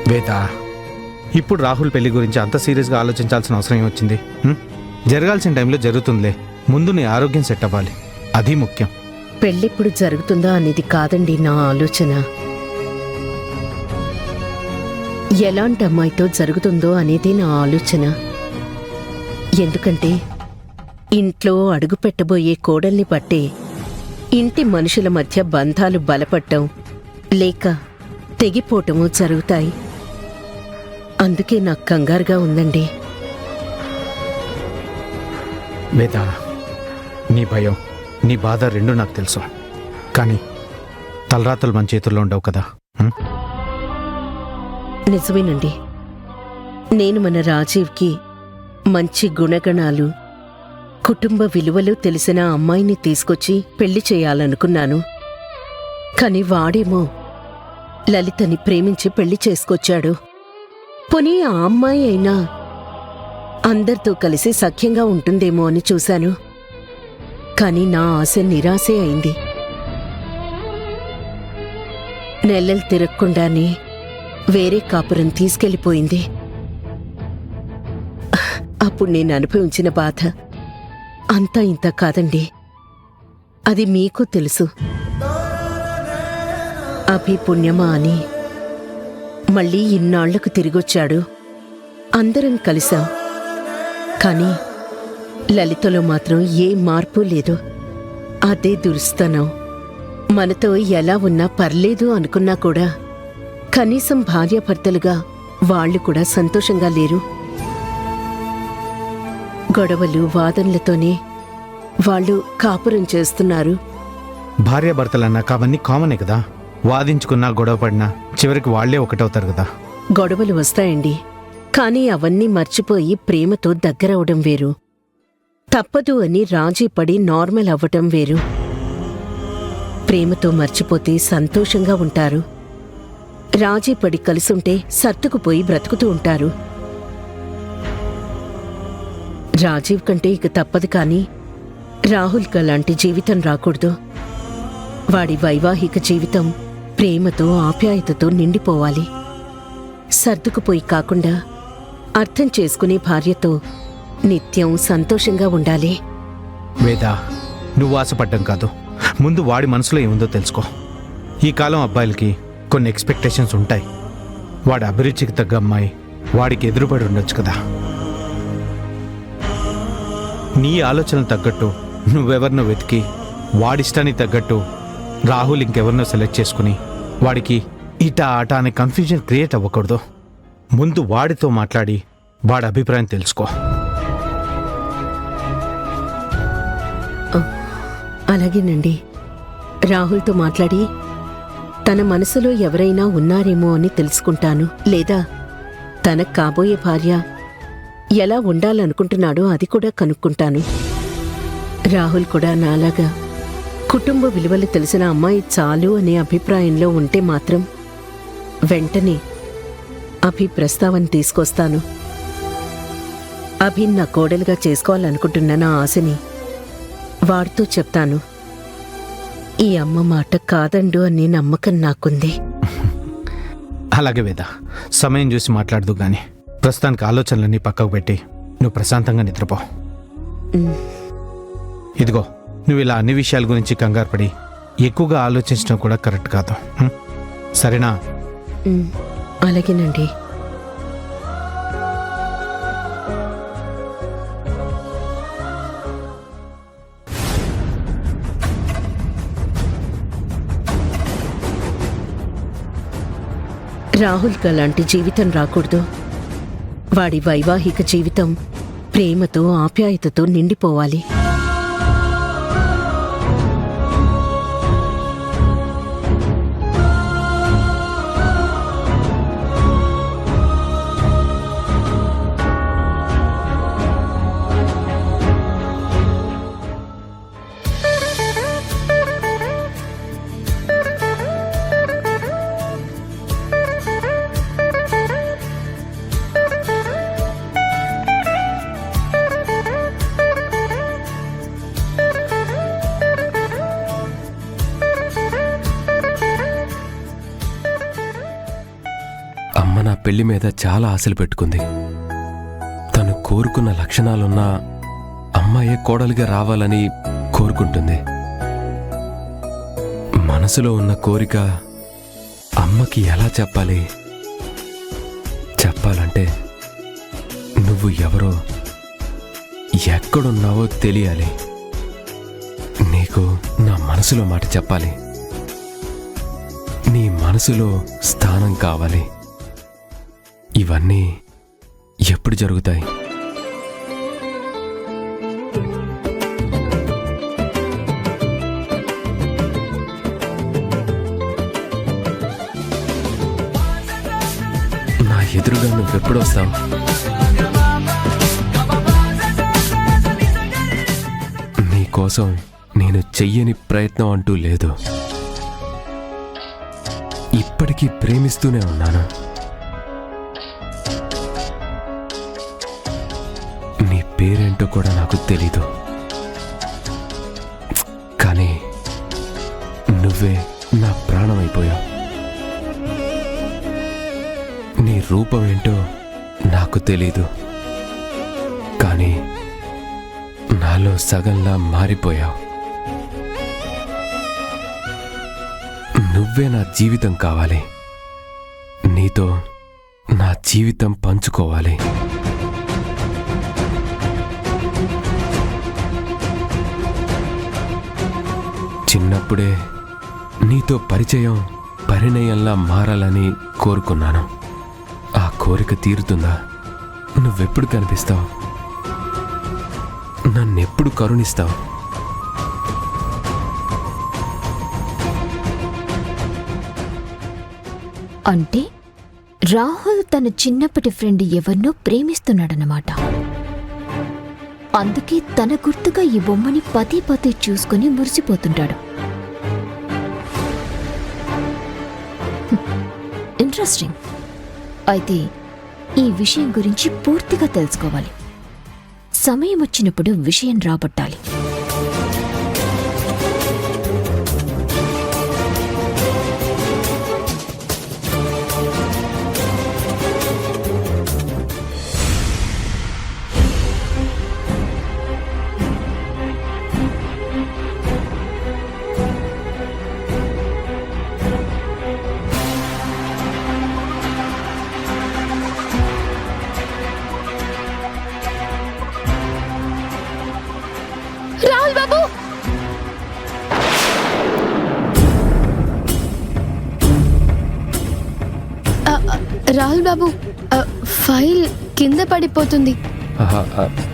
వేద, ఇప్పుడు రాహుల్ పెళ్లి గురించి అంత సీరియస్గా ఆలోచించాల్సిన అవసరం ఏమొచ్చింది? జరగాల్సిన టైంలో జరుగుతుందిలే. ముందు నీ ఆరోగ్యం సెట్ అవ్వాలి, అది ముఖ్యం. పెళ్ళెప్పుడు జరుగుతుందా అనేది కాదండి నా ఆలోచన. ఎలాంటి అమ్మాయితో జరుగుతుందో అనేది నా ఆలోచన. ఎందుకంటే ఇంట్లో అడుగు పెట్టబోయే కోడల్ని బట్టే ఇంటి మనుషుల మధ్య బంధాలు బలపడటం లేక తెగిపోవటము జరుగుతాయి. అందుకే నాకు కంగారుగా ఉందండి. వేద, నీ భయం, నీ బాధ రెండూ నాకు తెలుసు. కానీ తలరాతలు మన చేతుల్లో ఉండవు కదా. నిజమేనండి. నేను మన రాజీవ్కి మంచి గుణగణాలు, కుటుంబ విలువలు తెలిసిన అమ్మాయిని తీసుకొచ్చి పెళ్లి చేయాలనుకున్నాను. కాని వాడేమో లలితని ప్రేమించి పెళ్లి చేసుకొచ్చాడు. పోనీ ఆ అమ్మాయి అయినా అందరితో కలిసి సఖ్యంగా ఉంటుందేమో అని చూశాను. కాని నా ఆశ నిరాశే అయింది. నెలలు తిరగకుండానే వేరే కాపురం తీసుకెళ్ళిపోయింది. అప్పుడు నేను అనుభవించిన బాధ అంతా ఇంత కాదండి. అది మీకు తెలుసు. అభిపుణ్యమా అని మళ్ళీ ఇన్నాళ్లకు తిరిగొచ్చాడు. అందరం కలిసాం. కాని లలితలో మాత్రం ఏ మార్పు లేదు. అదే దురుస్తనం. మనతో ఎలా ఉన్నా పర్లేదు అనుకున్నా కూడా కనీసం భార్యాభర్తలుగా వాళ్ళు కూడా సంతోషంగా లేరు. గొడవలు, వాదనలతోనే వాళ్ళు కాపురం చేస్తున్నారు. భార్యాభర్తలన్నాక అవన్నీ కామనే కదా. వాదించుకున్నా గొడవ పడినా చివరికి వాళ్లే ఒకటవుతారు కదా. గొడవలు వస్తాయండి. కానీ అవన్నీ మర్చిపోయి ప్రేమతో దగ్గరవడం వేరు. తప్పదు అని రాజీ పడి నార్మల్ అవ్వటం వేరు. ప్రేమతో మర్చిపోతే సంతోషంగా ఉంటారు. రాజీ పడి కలిసుంటే సర్దుకుపోయి బ్రతుకుతూ ఉంటారు. రాజీవ్ కంటే ఇక తప్పదు. కానీ రాహుల్కి అలాంటి జీవితం రాకూడదు. వాడి వైవాహిక జీవితం ప్రేమతో, ఆప్యాయతతో నిండిపోవాలి. సర్దుకుపోయి కాకుండా అర్థం చేసుకునే భార్యతో నిత్యం సంతోషంగా ఉండాలి. వేద, నువ్వు ఆశపడ్డం కాదు, ముందు వాడి మనసులో ఏముందో తెలుసుకో. ఈ కాలం అబ్బాయిలకి కొన్ని ఎక్స్పెక్టేషన్స్ ఉంటాయి. వాడి అభిరుచికి తగ్గ అమ్మాయి వాడికి ఎదురుపడి ఉండొచ్చు కదా. నీ ఆలోచనలు తగ్గట్టు నువ్వెవరినో వెతికి వాడిష్టానికి తగ్గట్టు రాహుల్ ఇంకెవరినో సెలెక్ట్ చేసుకుని వాడికి ఇటా ఆట అనే కన్ఫ్యూజన్ క్రియేట్ అవ్వకూడదు. ముందు వాడితో మాట్లాడి వాడి అభిప్రాయం తెలుసుకో. అలాగేనండి. రాహుల్తో మాట్లాడి తన మనసులో ఎవరైనా ఉన్నారేమో అని తెలుసుకుంటాను. లేదా తనకు కాబోయే భార్య ఎలా ఉండాలనుకుంటున్నాడో అది కూడా కనుక్కుంటాను. రాహుల్ కూడా నాలాగా కుటుంబ విలువలు తెలిసిన అమ్మాయి చాలు అనే అభిప్రాయంలో ఉంటే మాత్రం వెంటనే అభి ప్రస్తావన తీసుకొస్తాను. అభి నా కోడలుగా చేసుకోవాలనుకుంటున్న నా ఆశని వాడితో చెప్తాను. ఈ అమ్మ మాట కాదండు అనే నమ్మకం నాకుంది. అలాగే వేద, సమయం చూసి మాట్లాడదు గాని ప్రస్తుతానికి ఆలోచనలన్నీ పక్కకు పెట్టి నువ్వు ప్రశాంతంగా నిద్రపో. ఇదిగో, నువ్వు ఇలా అన్ని విషయాల గురించి కంగారు పడి ఎక్కువగా ఆలోచించడం కూడా కరెక్ట్ కాదు. సరేనా? అలాగేనండి. రాహుల్కి అలాంటి జీవితం రాకూడదు. వాడి వైవాహిక జీవితం ప్రేమతో, ఆప్యాయతతో నిండిపోవాలి. పెళ్లి మీద చాలా ఆశలు పెట్టుకుంది. తను కోరుకున్న లక్షణాలున్న అమ్మాయే కోడలిగా రావాలని కోరుకుంటుంది. మనసులో ఉన్న కోరిక అమ్మకి ఎలా చెప్పాలి? చెప్పాలంటే నువ్వు ఎవరో, ఎక్కడున్నావో తెలియాలి. నీకు నా మనసులో మాట చెప్పాలి. నీ మనసులో స్థానం కావాలి. ఇవన్నీ ఎప్పుడు జరుగుతాయి? నా ఎదురుగా నువ్వెప్పుడు వస్తావు? నీకోసం నేను చెయ్యని ప్రయత్నం అంటూ లేదు. ఇప్పటికీ ప్రేమిస్తూనే ఉన్నాను. నీ పేరేంటో కూడా నాకు తెలీదు, కానీ నువ్వే నా ప్రాణం అయిపోయావు. నీ రూపం ఏంటో నాకు తెలీదు, కానీ నాలో సగంలా మారిపోయావు. నువ్వే నా జీవితం కావాలి. నీతో నా జీవితం పంచుకోవాలి. చిన్నప్పుడే నీతో పరిణయంలా మారాలని కోరుకున్నాను. ఆ కోరిక తీరుతుందా? నువ్వెప్పుడు కనిపిస్తావు? నన్నెప్పుడు కరుణిస్తావు? అంటే రాహుల్ తన చిన్నప్పటి ఫ్రెండ్ ఎవరినో ప్రేమిస్తున్నాడన్నమాట. అందుకే తన గుర్తుగా ఈ బొమ్మని పదే పదే చూసుకుని మురిసిపోతుంటాడు. ఇంట్రెస్టింగ్. అయితే ఈ విషయం గురించి పూర్తిగా తెలుసుకోవాలి. సమయం వచ్చినప్పుడు విషయం రాబట్టాలి. రాహుల్ బాబు, రాహుల్ బాబు, ఫైల్ కింద పడిపోతుంది.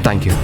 Thank you.